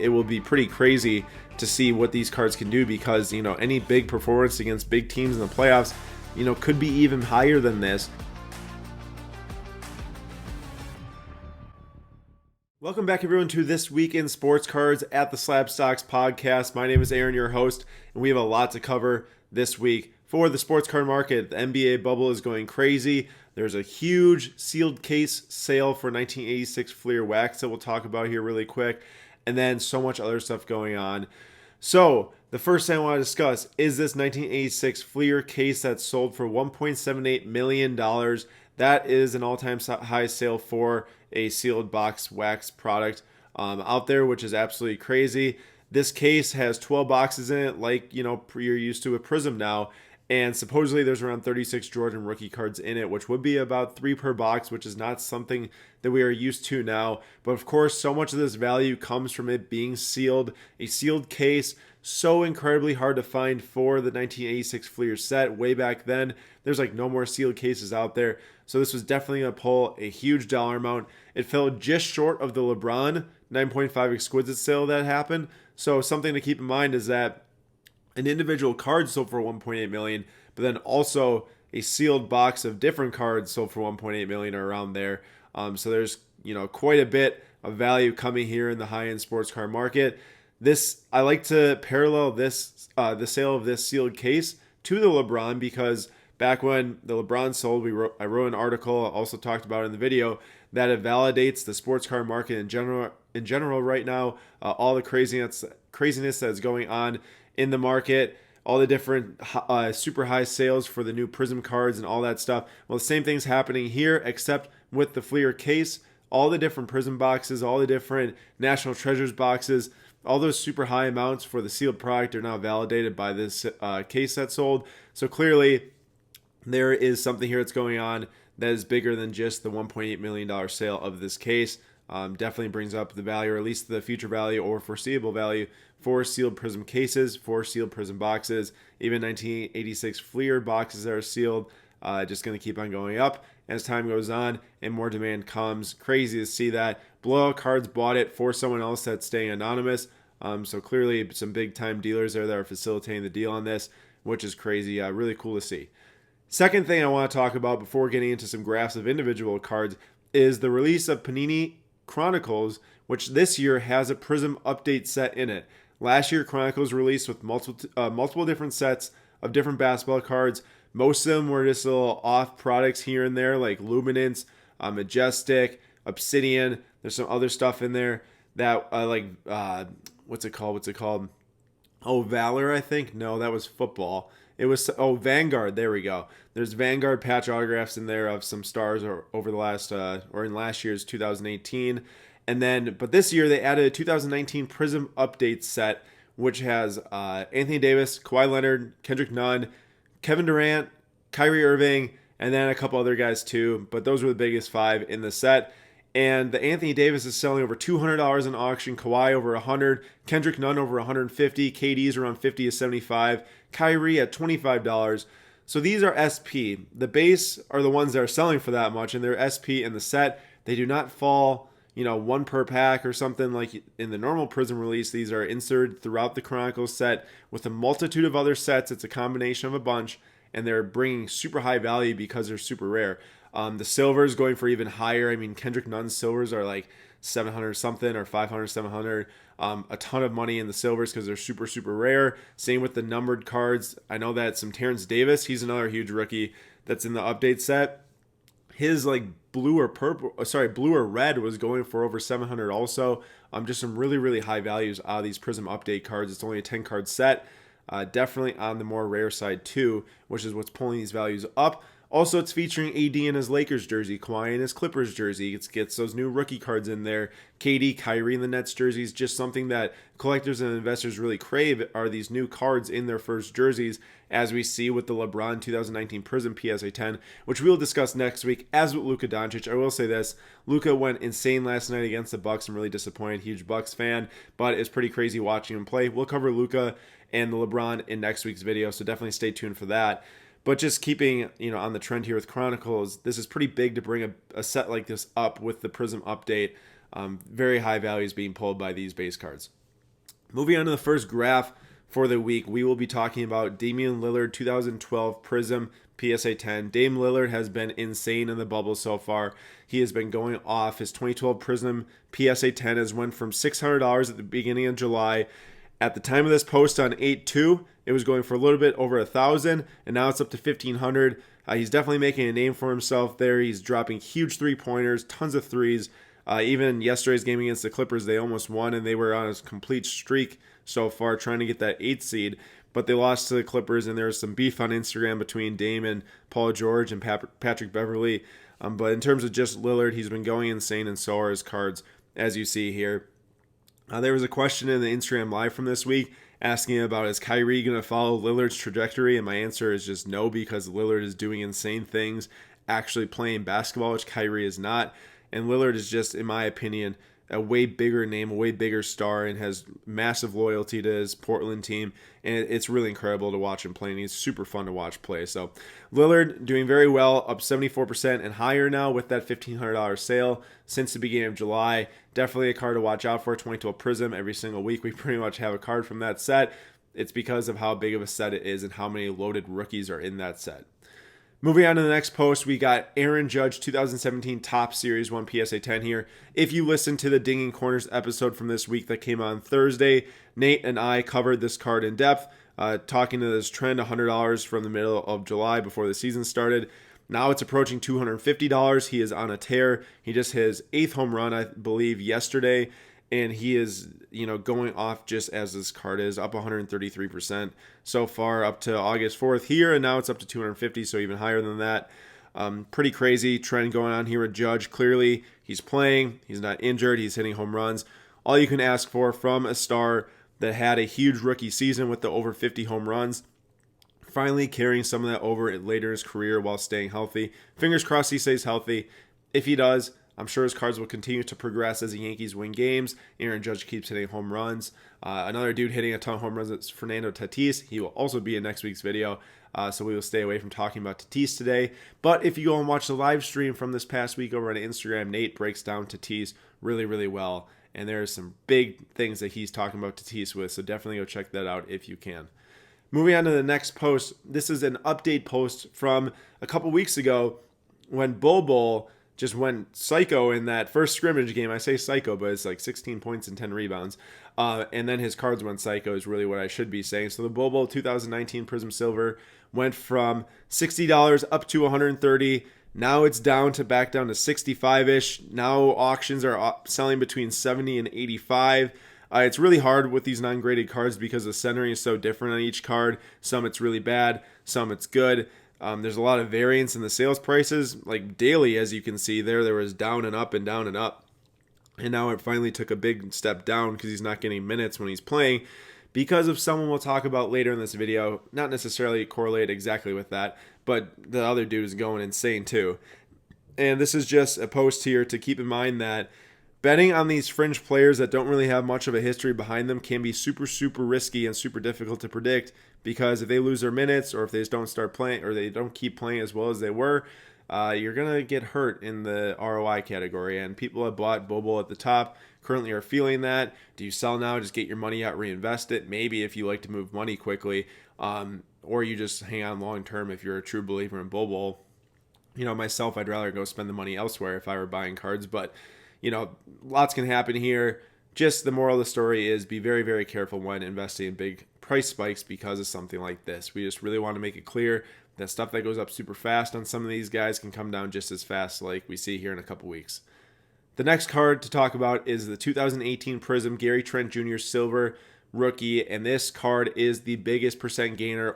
it will be pretty crazy to see what these cards can do, because any big performance against big teams in the playoffs could be even higher than this. Welcome back, everyone, to This Week in Sports Cards at the SlabStox podcast. My name is Aaron, your host, and we have a lot to cover this week for the sports card market. The NBA bubble is going crazy. There's a huge sealed case sale for 1986 Fleer Wax that we'll talk about here really quick, and then so much other stuff going on. So the first thing I want to discuss is this 1986 Fleer case that sold for $1.78 million. That is an all-time high sale for a sealed box wax product out there, which is absolutely crazy. This case has 12 boxes in it, like you're used to with Prism now, and supposedly there's around 36 Jordan rookie cards in it, which would be about 3 per box, which is not something that we are used to now. But of course, so much of this value comes from it being sealed. A sealed case, so incredibly hard to find for the 1986 Fleer set. Way back then, there's like no more sealed cases out there. So this was definitely going to pull a huge dollar amount. It fell just short of the LeBron 9.5 exquisite sale that happened. So something to keep in mind is that an individual card sold for $1.8 million, but then also a sealed box of different cards sold for $1.8 million or around there. So there's quite a bit of value coming here in the high-end sports card market. I like to parallel this the sale of this sealed case to the LeBron, because back when the LeBron sold, I wrote an article, also talked about it in the video, that it validates the sports card market in general right now. All the craziness that's going on in the market, all the different super high sales for the new Prism cards and all that stuff. Well, the same thing's happening here, except with the Fleer case. All the different Prism boxes, all the different National Treasures boxes, all those super high amounts for the sealed product are now validated by this case that sold. So clearly, there is something here that's going on that is bigger than just the $1.8 million sale of this case. Definitely brings up the value, or at least the future value or foreseeable value, for sealed Prism cases, for sealed Prism boxes. Even 1986 Fleer boxes that are sealed, just going to keep on going up as time goes on and more demand comes. Crazy to see that. Blowout Cards bought it for someone else that's staying anonymous. So clearly some big time dealers there that are facilitating the deal on this, which is crazy. Really cool to see. Second thing I want to talk about before getting into some graphs of individual cards is the release of Panini Chronicles, which this year has a Prism update set in it. Last year, Chronicles released with multiple different sets of different basketball cards. Most of them were just little off products here and there, like Luminance, Majestic, Obsidian. There's some other stuff in there that what's it called? Oh, Valor, I think. No, that was football. It was Vanguard. There we go. There's Vanguard patch autographs in there of some stars over the last or in last year's 2018. And then, but this year they added a 2019 Prism update set, which has Anthony Davis, Kawhi Leonard, Kendrick Nunn, Kevin Durant, Kyrie Irving, and then a couple other guys too. But those were the biggest 5 in the set. And the Anthony Davis is selling over $200 in auction, Kawhi over $100, Kendrick Nunn over $150, KD's around $50 to $75, Kyrie at $25. So these are SP. The base are the ones that are selling for that much, and they're SP in the set. They do not fall, 1 per pack or something like in the normal Prism release. These are inserted throughout the Chronicles set with a multitude of other sets. It's a combination of a bunch, and they're bringing super high value because they're super rare. The silvers going for even higher. I mean, Kendrick Nunn's silvers are like 700 something or 500, 700. A ton of money in the silvers because they're super, super rare. Same with the numbered cards. I know that some Terrence Davis, he's another huge rookie that's in the update set. His like blue or red was going for over 700 also. Just some really, really high values out of these Prism update cards. It's only a 10 card set. Definitely on the more rare side too, which is what's pulling these values up. Also, it's featuring AD in his Lakers jersey, Kawhi in his Clippers jersey. It gets those new rookie cards in there. KD, Kyrie in the Nets jerseys. Just something that collectors and investors really crave are these new cards in their first jerseys, as we see with the LeBron 2019 Prism PSA 10, which we'll discuss next week, as with Luka Doncic. I will say this, Luka went insane last night against the Bucks. I'm really disappointed. Huge Bucks fan, but it's pretty crazy watching him play. We'll cover Luka and the LeBron in next week's video, so definitely stay tuned for that. But just keeping, on the trend here with Chronicles, this is pretty big to bring a set like this up with the Prism update. Very high values being pulled by these base cards. Moving on to the first graph for the week, we will be talking about Damien Lillard 2012 Prism PSA 10. Dame Lillard has been insane in the bubble so far. He has been going off. His 2012 Prism PSA 10 has went from $600 at the beginning of July. At the time of this post on 8/2, it was going for a little bit over $1,000, and now it's up to $1,500. He's definitely making a name for himself there. He's dropping huge three-pointers, tons of threes. Even yesterday's game against the Clippers, they almost won, and they were on a complete streak so far trying to get that 8th seed. But they lost to the Clippers, and there was some beef on Instagram between Dame and Paul George and Patrick Beverley. But in terms of just Lillard, he's been going insane, and so are his cards, as you see here. There was a question in the Instagram Live from this week asking about, is Kyrie going to follow Lillard's trajectory? And my answer is just no, because Lillard is doing insane things, actually playing basketball, which Kyrie is not. And Lillard is just, in my opinion, a way bigger name, a way bigger star, and has massive loyalty to his Portland team. And it's really incredible to watch him play, and he's super fun to watch play. So Lillard doing very well, up 74% and higher now with that $1,500 sale since the beginning of July. Definitely a card to watch out for. 2012 Prism. Every single week we pretty much have a card from that set. It's because of how big of a set it is and how many loaded rookies are in that set. Moving on to the next post, we got Aaron Judge 2017 Top Series 1 PSA 10 here. If you listened to the Dinging Corners episode from this week that came on Thursday, Nate and I covered this card in depth, talking to this trend, $100 from the middle of July before the season started. Now it's approaching $250. He is on a tear. He just hit his 8th home run, I believe, yesterday. And he is, going off just as this card is, up 133% so far up to August 4th here, and now it's up to 250, so even higher than that. Pretty crazy trend going on here with Judge. Clearly, he's playing, he's not injured, he's hitting home runs. All you can ask for from a star that had a huge rookie season with the over 50 home runs, finally carrying some of that over later in his career while staying healthy. Fingers crossed he stays healthy. If he does, I'm sure his cards will continue to progress as the Yankees win games. Aaron Judge keeps hitting home runs. Another dude hitting a ton of home runs is Fernando Tatis. He will also be in next week's video, so we will stay away from talking about Tatis today. But if you go and watch the live stream from this past week over on Instagram, Nate breaks down Tatis really, really well. And there are some big things that he's talking about Tatis with, so definitely go check that out if you can. Moving on to the next post. This is an update post from a couple weeks ago when Bull just went psycho in that first scrimmage game. I say psycho, but it's like 16 points and 10 rebounds. And then his cards went psycho is really what I should be saying. So the Bull 2019 Prism Silver went from $60 up to $130. Now it's back down to 65-ish. Now auctions are selling between $70 and $85. It's really hard with these non-graded cards because the centering is so different on each card. Some it's really bad, some it's good. There's a lot of variance in the sales prices. Like daily, as you can see there was down and up and down and up. And now it finally took a big step down because he's not getting minutes when he's playing because of someone we'll talk about later in this video. Not necessarily correlated exactly with that, but the other dude is going insane too. And this is just a post here to keep in mind that betting on these fringe players that don't really have much of a history behind them can be super, super risky and super difficult to predict because if they lose their minutes or if they just don't start playing or they don't keep playing as well as they were, you're going to get hurt in the ROI category. And people have bought Bobo at the top currently are feeling that. Do you sell now, just get your money out, reinvest it? Maybe if you like to move money quickly, or you just hang on long term if you're a true believer in Bobo. Myself, I'd rather go spend the money elsewhere if I were buying cards, but lots can happen here. Just the moral of the story is be very, very careful when investing in big price spikes because of something like this. We just really want to make it clear that stuff that goes up super fast on some of these guys can come down just as fast like we see here in a couple weeks. The next card to talk about is the 2018 Prism Gary Trent Jr. Silver Rookie, and this card is the biggest percent gainer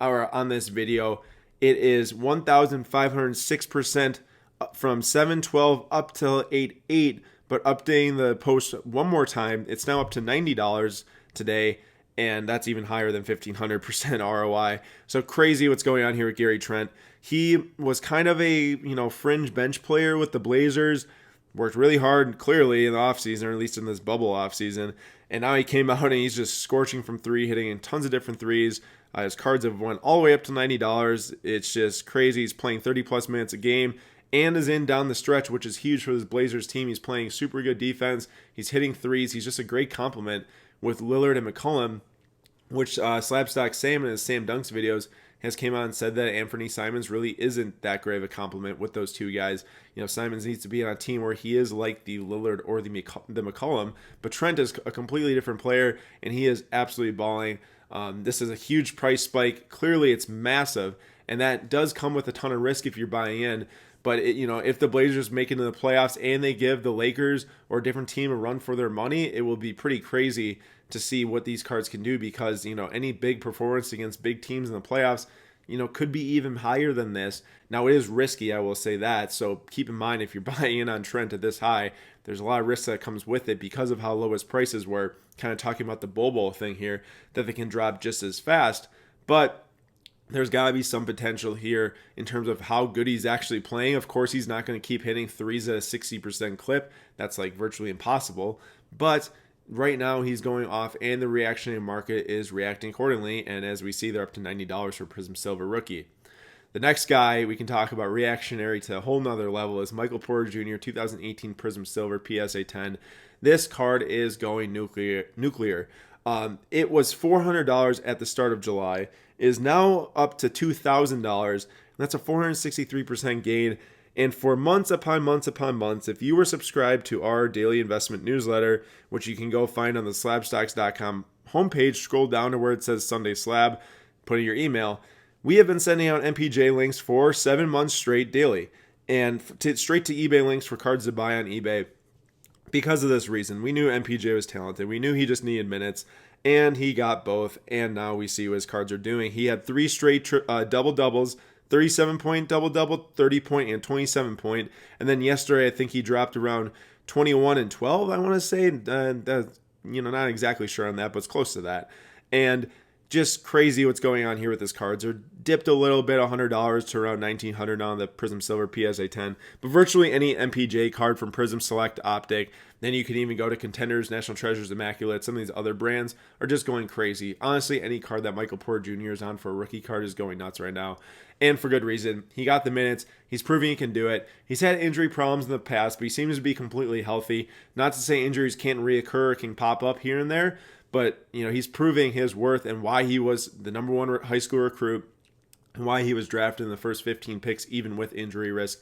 on this video. It is 1,506% from 712 up till 88, but updating the post one more time, it's now up to $90 today, and that's even higher than 1,500% ROI. So crazy what's going on here with Gary Trent. He was kind of a fringe bench player with the Blazers, worked really hard clearly in the offseason, or at least in this bubble offseason, and now he came out and he's just scorching from three, hitting in tons of different threes. His cards have went all the way up to $90. It's just crazy. He's playing 30 plus minutes a game and is in down the stretch, which is huge for this Blazers team. He's playing super good defense. He's hitting threes. He's just a great complement with Lillard and McCollum, which SlabStox Sam in his Sam Dunks videos has came out and said that Anthony Simons really isn't that great of a compliment with those two guys. Simons needs to be on a team where he is like the Lillard or the McCollum, but Trent is a completely different player, and he is absolutely balling. This is a huge price spike. Clearly, it's massive, and that does come with a ton of risk if you're buying in. But if the Blazers make it into the playoffs and they give the Lakers or a different team a run for their money, it will be pretty crazy to see what these cards can do, because any big performance against big teams in the playoffs could be even higher than this. Now, it is risky, I will say that, so keep in mind if you're buying in on Trent at this high, there's a lot of risk that comes with it because of how low his prices were. Kind of talking about the Bobo thing here, that they can drop just as fast, but there's got to be some potential here in terms of how good he's actually playing. Of course, he's not going to keep hitting threes at a 60% clip. That's like virtually impossible. But right now he's going off, and the reactionary market is reacting accordingly. And as we see, they're up to $90 for Prism Silver Rookie. The next guy we can talk about reactionary to a whole nother level is Michael Porter Jr., 2018 Prism Silver PSA 10. This card is going nuclear. It was $400 at the start of July, is now up to $2,000. That's a 463% gain. And for months upon months upon months, if you were subscribed to our daily investment newsletter, which you can go find on the SlabStox.com homepage, scroll down to where it says Sunday Slab, put in your email, we have been sending out MPJ links for 7 months straight daily, and straight to eBay links for cards to buy on eBay. Because of this reason, we knew MPJ was talented. We knew he just needed minutes, and he got both. And now we see what his cards are doing. He had 3 straight double-doubles, 37-point double-double, 30-point, and 27-point. And then yesterday, I think he dropped around 21 and 12, I want to say. Not exactly sure on that, but it's close to that. And just crazy what's going on here with his cards. They're dipped a little bit, $100 to around $1,900 on the Prism Silver PSA 10. But virtually any MPJ card from Prism Select Optic, then you can even go to Contenders, National Treasures, Immaculate, some of these other brands are just going crazy. Honestly, any card that Michael Porter Jr. is on for a rookie card is going nuts right now. And for good reason. He got the minutes. He's proving he can do it. He's had injury problems in the past, but he seems to be completely healthy. Not to say injuries can't reoccur or can pop up here and there, but he's proving his worth and why he was the number one high school recruit and why he was drafted in the first 15 picks, even with injury risk.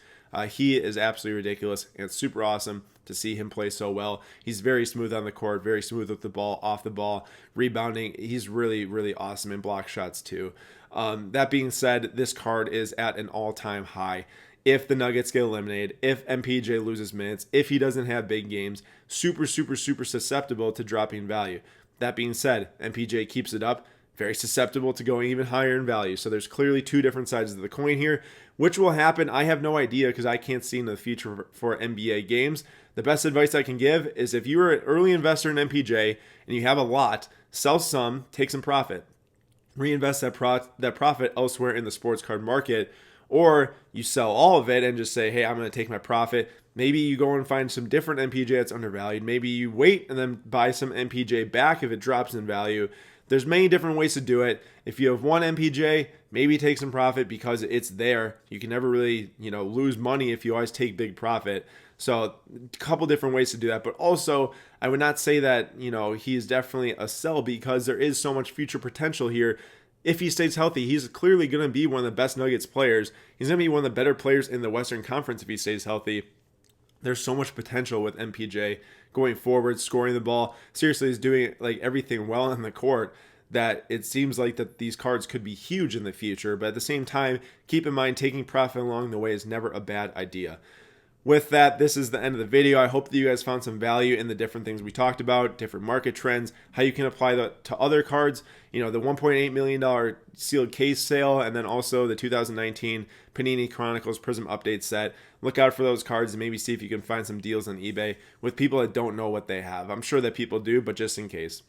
He is absolutely ridiculous, and it's super awesome to see him play so well. He's very smooth on the court, very smooth with the ball, off the ball, rebounding. He's really, really awesome in block shots too. That being said, this card is at an all-time high. If the Nuggets get eliminated, if MPJ loses minutes, if he doesn't have big games, super, super, super susceptible to dropping value. That being said, MPJ keeps it up, very susceptible to going even higher in value. So there's clearly two different sides of the coin here. Which will happen, I have no idea, because I can't see into the future for NBA games. The best advice I can give is if you're an early investor in MPJ and you have a lot, sell some, take some profit. Reinvest that profit elsewhere in the sports card market, or you sell all of it and just say, hey, I'm going to take my profit. Maybe you go and find some different MPJ that's undervalued. Maybe you wait and then buy some MPJ back if it drops in value. There's many different ways to do it. If you have one MPJ, maybe take some profit because it's there. You can never really, lose money if you always take big profit. So a couple different ways to do that. But also, I would not say that, he's definitely a sell because there is so much future potential here. If he stays healthy, he's clearly going to be one of the best Nuggets players. He's going to be one of the better players in the Western Conference if he stays healthy. There's so much potential with MPJ going forward, scoring the ball. Seriously, he's doing everything well on the court that it seems like that these cards could be huge in the future. But at the same time, keep in mind taking profit along the way is never a bad idea. With that, this is the end of the video. I hope that you guys found some value in the different things we talked about, different market trends, how you can apply that to other cards, the $1.8 million sealed case sale, and then also the 2019 Panini Chronicles Prism update set. Look out for those cards and maybe see if you can find some deals on eBay with people that don't know what they have. I'm sure that people do, but just in case.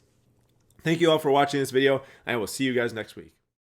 Thank you all for watching this video. I will see you guys next week.